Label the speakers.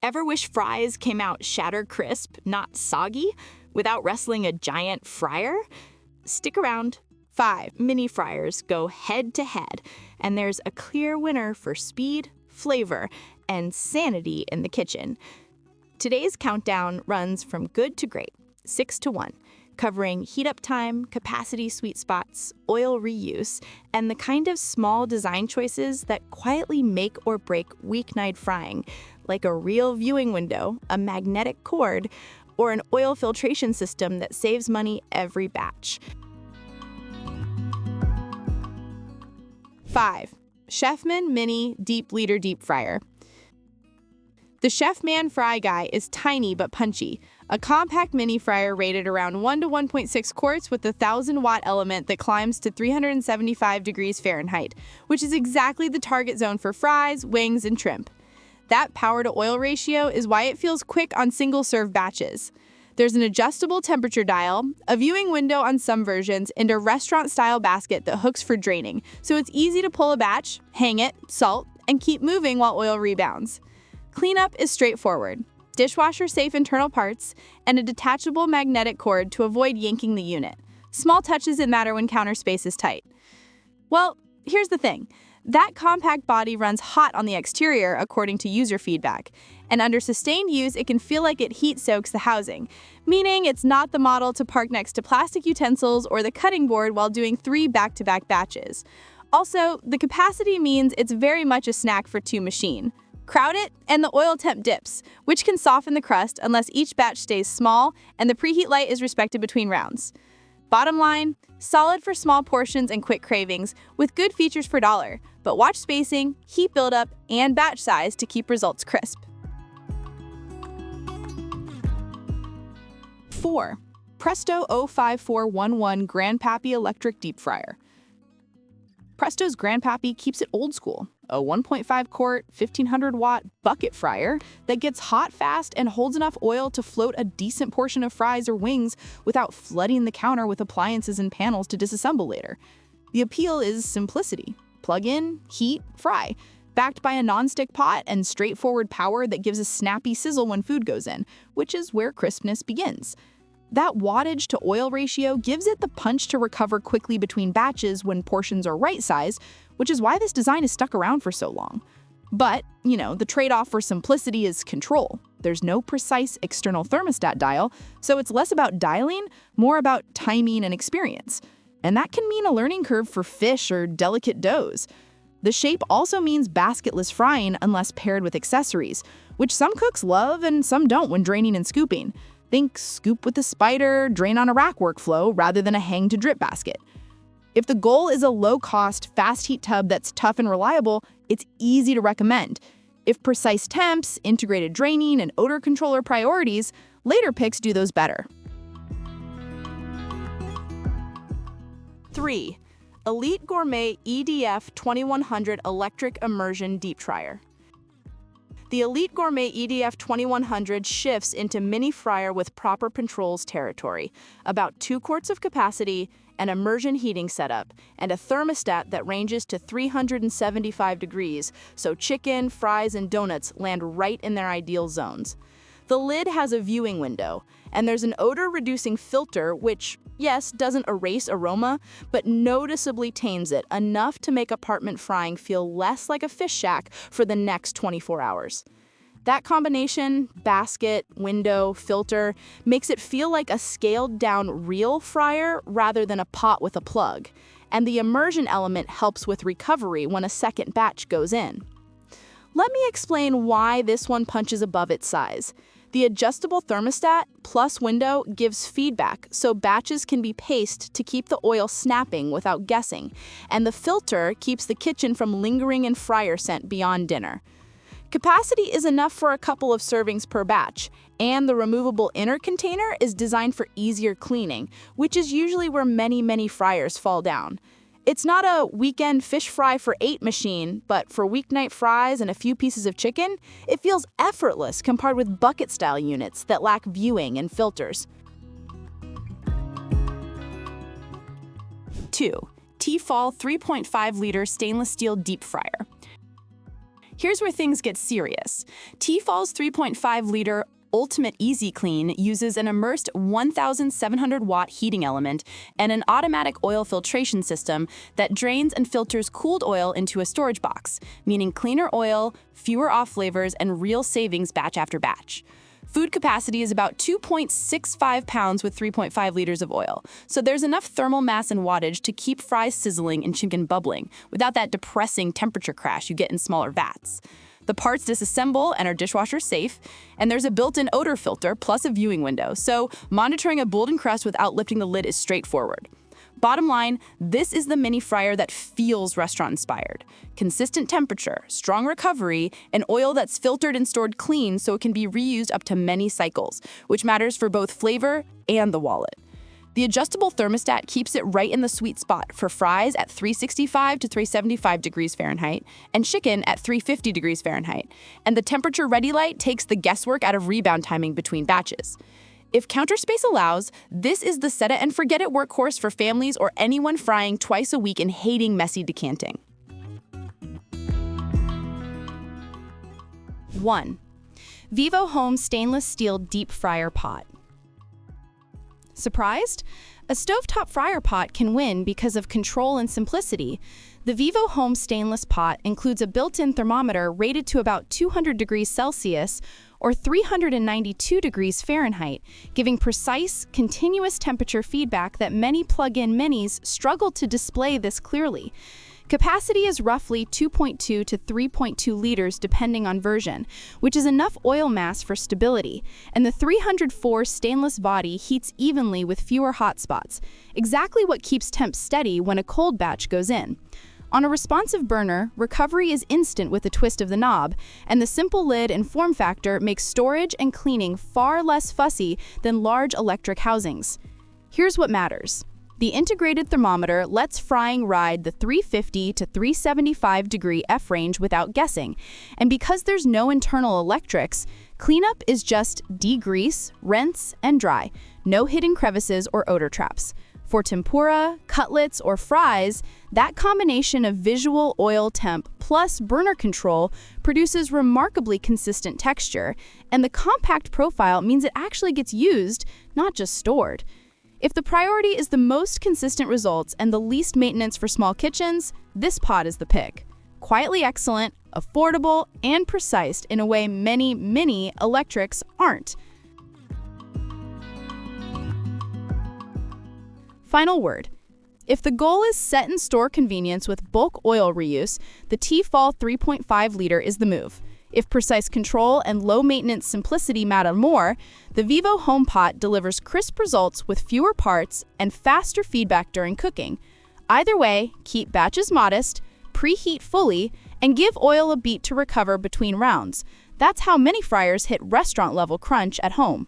Speaker 1: Ever wish fries came out shatter crisp, not soggy, without wrestling a giant fryer? Stick around. 5 mini fryers go head to head, and there's a clear winner for speed, flavor, and sanity in the kitchen. Today's countdown runs from good to great, 6 to 1, covering heat up time, capacity sweet spots, oil reuse, and the kind of small design choices that quietly make or break weeknight frying, like a real viewing window, a magnetic cord, or an oil filtration system that saves money every batch. 5. Chefman Mini Deep Liter Deep Fryer. The Chefman Fry Guy is tiny but punchy, a compact mini fryer rated around 1 to 1.6 quarts with a 1,000-watt element that climbs to 375 degrees Fahrenheit, which is exactly the target zone for fries, wings, and shrimp. That power-to-oil ratio is why it feels quick on single-serve batches. There's an adjustable temperature dial, a viewing window on some versions, and a restaurant-style basket that hooks for draining, so it's easy to pull a batch, hang it, salt, and keep moving while oil rebounds. Cleanup is straightforward. Dishwasher-safe internal parts, and a detachable magnetic cord to avoid yanking the unit. Small touches that matter when counter space is tight. Well, here's the thing. That compact body runs hot on the exterior, according to user feedback. And under sustained use, it can feel like it heat soaks the housing, meaning it's not the model to park next to plastic utensils or the cutting board while doing 3 back-to-back batches. Also, the capacity means it's very much a snack for 2 machine. Crowd it, and the oil temp dips, which can soften the crust unless each batch stays small and the preheat light is respected between rounds. Bottom line, solid for small portions and quick cravings, with good features per dollar, but watch spacing, heat buildup, and batch size to keep results crisp. 4. Presto 05411 GranPappy Electric Deep Fryer. Presto's GranPappy keeps it old school, a 1.5 quart, 1500-watt bucket fryer that gets hot fast and holds enough oil to float a decent portion of fries or wings without flooding the counter with appliances and panels to disassemble later. The appeal is simplicity. Plug in, heat, fry, backed by a non-stick pot and straightforward power that gives a snappy sizzle when food goes in, which is where crispness begins. That wattage to oil ratio gives it the punch to recover quickly between batches when portions are right size, which is why this design is stuck around for so long. But, the trade-off for simplicity is control. There's no precise external thermostat dial, so it's less about dialing, more about timing and experience. And that can mean a learning curve for fish or delicate doughs. The shape also means basketless frying unless paired with accessories, which some cooks love and some don't when draining and scooping. Think scoop with a spider, drain on a rack workflow rather than a hang-to-drip basket. If the goal is a low-cost, fast-heat tub that's tough and reliable, it's easy to recommend. If precise temps, integrated draining, and odor control are priorities, later picks do those better. 3. Elite Gourmet EDF 2100 Electric Immersion Deep Fryer. The Elite Gourmet EDF 2100 shifts into mini fryer with proper controls territory, about 2 quarts of capacity, an immersion heating setup, and a thermostat that ranges to 375 degrees, so chicken, fries, and donuts land right in their ideal zones. The lid has a viewing window, and there's an odor-reducing filter which, yes, doesn't erase aroma, but noticeably taints it enough to make apartment frying feel less like a fish shack for the next 24 hours. That combination, basket, window, filter, makes it feel like a scaled-down real fryer rather than a pot with a plug, and the immersion element helps with recovery when a second batch goes in. Let me explain why this one punches above its size. The adjustable thermostat plus window gives feedback so batches can be paced to keep the oil snapping without guessing, and the filter keeps the kitchen from lingering in fryer scent beyond dinner. Capacity is enough for a couple of servings per batch, and the removable inner container is designed for easier cleaning, which is usually where many fryers fall down. It's not a weekend fish fry for 8 machine, but for weeknight fries and a few pieces of chicken, it feels effortless compared with bucket-style units that lack viewing and filters. 2. Tefal 3.5-liter stainless steel deep fryer. Here's where things get serious. Tefal's 3.5-liter Ultimate Easy Clean uses an immersed 1,700-watt heating element and an automatic oil filtration system that drains and filters cooled oil into a storage box, meaning cleaner oil, fewer off flavors, and real savings batch after batch. Food capacity is about 2.65 pounds with 3.5 liters of oil, so there's enough thermal mass and wattage to keep fries sizzling and chicken bubbling without that depressing temperature crash you get in smaller vats. The parts disassemble and are dishwasher safe, and there's a built-in odor filter plus a viewing window, so monitoring a golden crust without lifting the lid is straightforward. Bottom line, this is the mini fryer that feels restaurant-inspired. Consistent temperature, strong recovery, and oil that's filtered and stored clean so it can be reused up to many cycles, which matters for both flavor and the wallet. The adjustable thermostat keeps it right in the sweet spot for fries at 365 to 375 degrees Fahrenheit and chicken at 350 degrees Fahrenheit. And the temperature ready light takes the guesswork out of rebound timing between batches. If counter space allows, this is the set it and forget it workhorse for families or anyone frying twice a week and hating messy decanting. 1. VIVOHOME Stainless Steel Deep Fryer Pot. Surprised? A stovetop fryer pot can win because of control and simplicity. The VIVOHOME stainless pot includes a built-in thermometer rated to about 200 degrees Celsius or 392 degrees Fahrenheit, giving precise, continuous temperature feedback that many plug-in minis struggle to display this clearly. Capacity is roughly 2.2 to 3.2 liters depending on version, which is enough oil mass for stability, and the 304 stainless body heats evenly with fewer hot spots, exactly what keeps temps steady when a cold batch goes in. On a responsive burner, recovery is instant with a twist of the knob, and the simple lid and form factor makes storage and cleaning far less fussy than large electric housings. Here's what matters. The integrated thermometer lets frying ride the 350 to 375 degree F range without guessing, and because there's no internal electrics, cleanup is just degrease, rinse, and dry, no hidden crevices or odor traps. For tempura, cutlets, or fries, that combination of visual oil temp plus burner control produces remarkably consistent texture, and the compact profile means it actually gets used, not just stored. If the priority is the most consistent results and the least maintenance for small kitchens, this pot is the pick. Quietly excellent, affordable, and precise in a way many mini electrics aren't. Final word. If the goal is set and store convenience with bulk oil reuse, the Tefal 3.5 liter is the move. If precise control and low-maintenance simplicity matter more, the VIVOHOME pot delivers crisp results with fewer parts and faster feedback during cooking. Either way, keep batches modest, preheat fully, and give oil a beat to recover between rounds. That's how many fryers hit restaurant-level crunch at home.